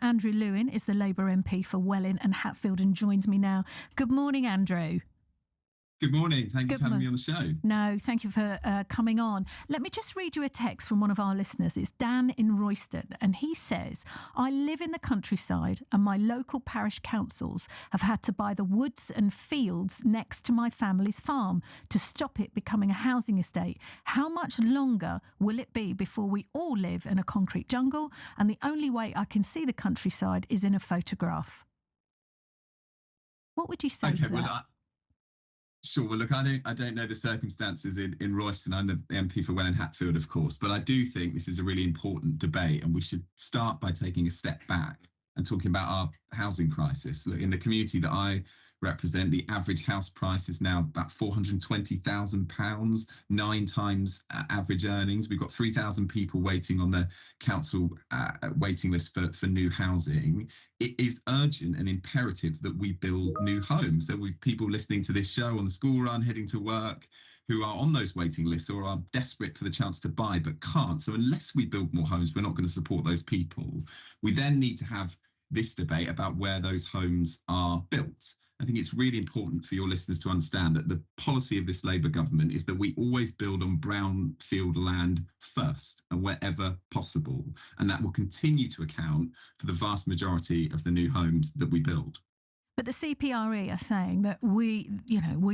Andrew Lewin is the Labour MP for Welwyn and Hatfield and joins me now. Good morning, Andrew. Good morning. Thank you for having me on the show. No, thank you for coming on. Let me just read you a text from one of our listeners. It's Dan in Royston, and he says, I live in the countryside and my local parish councils have had to buy the woods and fields next to my family's farm to stop it becoming a housing estate. How much longer will it be before we all live in a concrete jungle? And the only way I can see the countryside is in a photograph. What would you say to that? Sure. Well, look, I don't know the circumstances in Royston. I'm the MP for Welwyn Hatfield, of course, but I do think this is a really important debate, and we should start by taking a step back and talking about our housing crisis. Look, in the community that I represent, the average house price is now about £420,000, 9 times average earnings. We've got 3,000 people waiting on the council waiting list for new housing. It is urgent and imperative that we build new homes. There will be people listening to this show on the school run, heading to work, who are on those waiting lists or are desperate for the chance to buy but can't. So unless we build more homes, we're not going to support those people. We then need to have this debate about where those homes are built. I think it's really important for your listeners to understand that the policy of this Labour government is that we always build on brownfield land first and wherever possible. And that will continue to account for the vast majority of the new homes that we build. But the CPRE are saying that we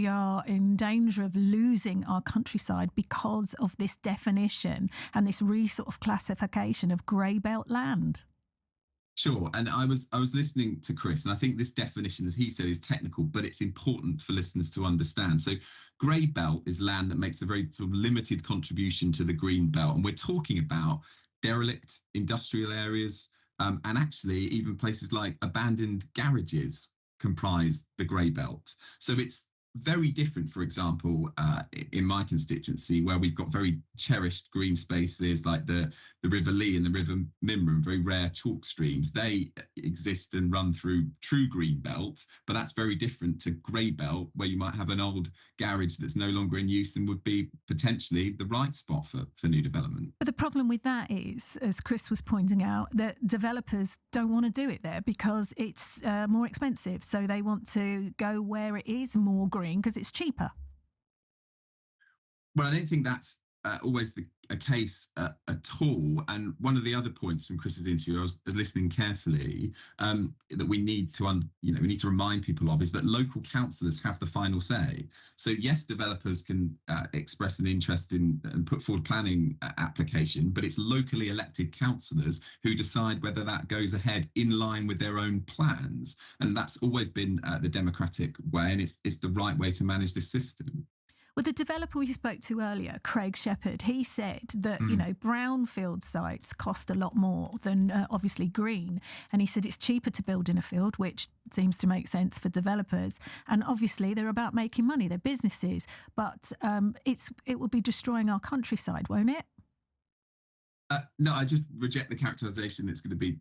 are in danger of losing our countryside because of this definition and this sort of classification of grey belt land. Sure. And I was listening to Chris, and I think this definition, as he said, is technical, but it's important for listeners to understand. So grey belt is land that makes a very sort of limited contribution to the green belt. And we're talking about derelict industrial areas, and actually even places like abandoned garages comprise the grey belt. So it's very different, for example, in my constituency, where we've got very cherished green spaces like the River Lee and the River Mimram, very rare chalk streams. They exist and run through true green belt, but that's very different to grey belt, where you might have an old garage that's no longer in use and would be potentially the right spot for new development. But the problem with that is, as Chris was pointing out, that developers don't want to do it there because it's more expensive. So they want to go where it is more green because it's cheaper. Well, I don't think that's always a case at all. And one of the other points from Chris's interview, I was listening carefully, that we need to remind people of is that local councillors have the final say. So yes, developers can express an interest in and put forward planning application, but it's locally elected councillors who decide whether that goes ahead in line with their own plans. And that's always been the democratic way, and it's the right way to manage this system. Well, the developer we spoke to earlier, Craig Shepherd, he said that, brownfield sites cost a lot more than obviously green. And he said it's cheaper to build in a field, which seems to make sense for developers. And obviously they're about making money, they're businesses. But it will be destroying our countryside, won't it? No, I just reject the characterisation that's going to be,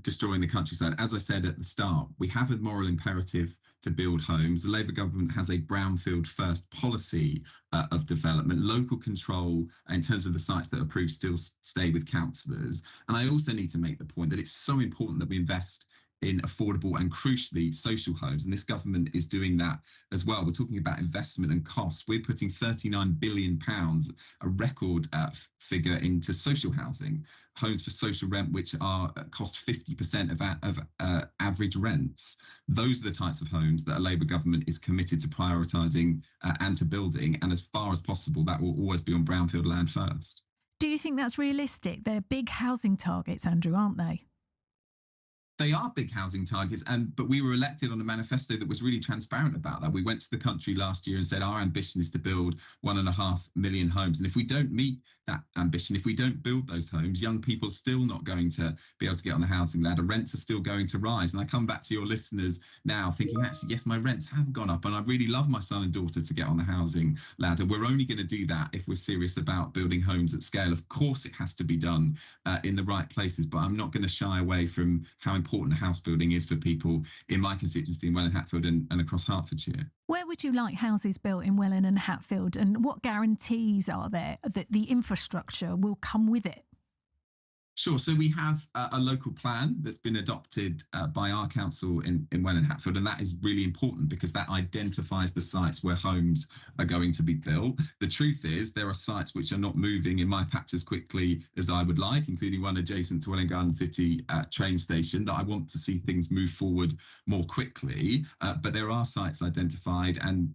destroying the countryside. As I said at the start, we have a moral imperative to build homes. The Labour government has a brownfield first policy of development. Local control in terms of the sites that are approved still stay with councillors. And I also need to make the point that it's so important that we invest in affordable and crucially social homes. And this government is doing that as well. We're talking about investment and costs. We're putting £39 billion, a record figure, into social housing, homes for social rent, which cost 50% of average rents. Those are the types of homes that a Labour government is committed to prioritising and to building. And as far as possible, that will always be on brownfield land first. Do you think that's realistic? They're big housing targets, Andrew, aren't they? They are big housing targets, but we were elected on a manifesto that was really transparent about that. We went to the country last year and said our ambition is to build 1.5 million homes. And if we don't meet that ambition, if we don't build those homes, young people are still not going to be able to get on the housing ladder. Rents are still going to rise. And I come back to your listeners now thinking, actually, yes, my rents have gone up and I really love my son and daughter to get on the housing ladder. We're only going to do that if we're serious about building homes at scale. Of course, it has to be done in the right places, but I'm not going to shy away from how important house building is for people in my constituency in Welwyn Hatfield and across Hertfordshire. Where would you like houses built in Welwyn and Hatfield, and what guarantees are there that the infrastructure will come with it? Sure. So we have a local plan that's been adopted by our council in Welwyn Hatfield, and that is really important because that identifies the sites where homes are going to be built. The truth is, there are sites which are not moving in my patch as quickly as I would like, including one adjacent to Welwyn Garden City train station that I want to see things move forward more quickly. But there are sites identified, and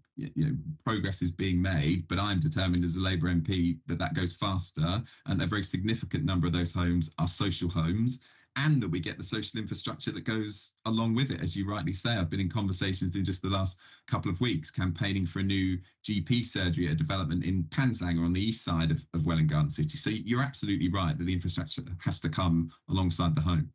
progress is being made. But I'm determined as a Labour MP that that goes faster, and a very significant number of those homes are social homes, and that we get the social infrastructure that goes along with it. As you rightly say, I've been in conversations in just the last couple of weeks campaigning for a new GP surgery at a development in Panzanger on the east side of Welwyn Garden City. So you're absolutely right that the infrastructure has to come alongside the homes.